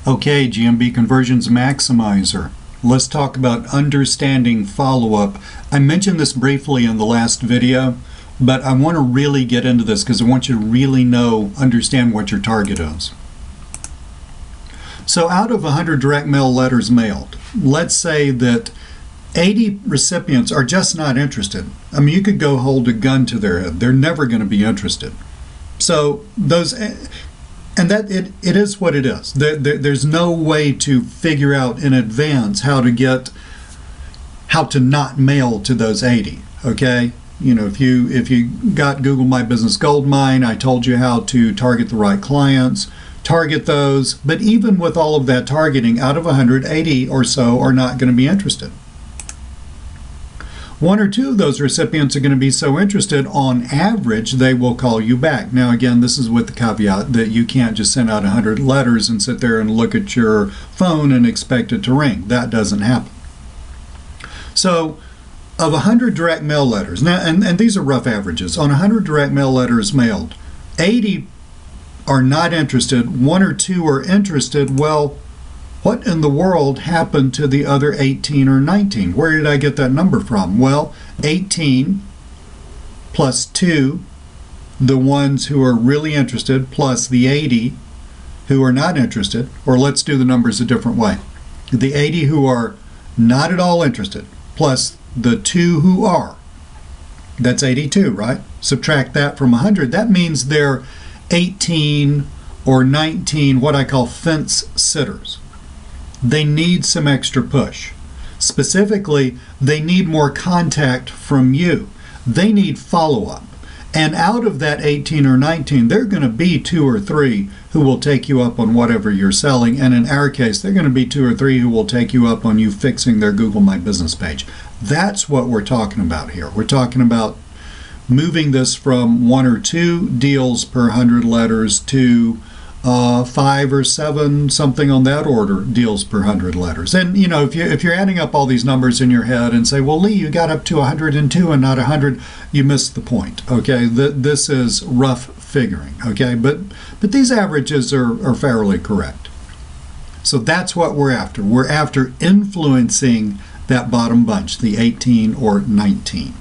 Okay, GMB Conversions Maximizer. Let's talk about understanding follow-up. I mentioned this briefly in the last video, but I want to really get into this because I want you to really understand what your target is. So out of 100 direct mail letters mailed, let's say that 80 recipients are just not interested. I mean, you could go hold a gun to their head. They're never going to be interested. So and that it is what it is. There's no way to figure out in advance how to not mail to those 80. Okay, you know, if you got Google My Business Goldmine, I told you how to target the right clients, target those. But even with all of that targeting, out of 180 or so are not going to be interested. One or two of those recipients are going to be so interested, on average, they will call you back. Now, again, this is with the caveat that you can't just send out 100 letters and sit there and look at your phone and expect it to ring. That doesn't happen. So, of 100 direct mail letters, now, and these are rough averages, on 100 direct mail letters mailed, 80 are not interested, one or two are interested. Well, what in the world happened to the other 18 or 19? Where did I get that number from? Well, 18 plus 2, the ones who are really interested, plus the 80 who are not interested, or let's do the numbers a different way. The 80 who are not at all interested, plus the 2 who are. That's 82, right? Subtract that from 100. That means they're 18 or 19 what I call fence sitters. They need some extra push. Specifically, they need more contact from you. They need follow-up. And out of that 18 or 19, there are going to be 2 or 3 who will take you up on whatever you're selling. And in our case, there are going to be 2 or 3 who will take you up on you fixing their Google My Business page. That's what we're talking about here. We're talking about moving this from 1 or 2 deals per 100 letters to 5 or 7, something on that order, deals per 100 letters. And you know, if you're adding up all these numbers in your head and say, well, Lee, you got up to 102 and not 100, you missed the point. Okay, this is rough figuring. Okay, but these averages are fairly correct. So that's what we're after. We're after influencing that bottom bunch, the 18 or 19.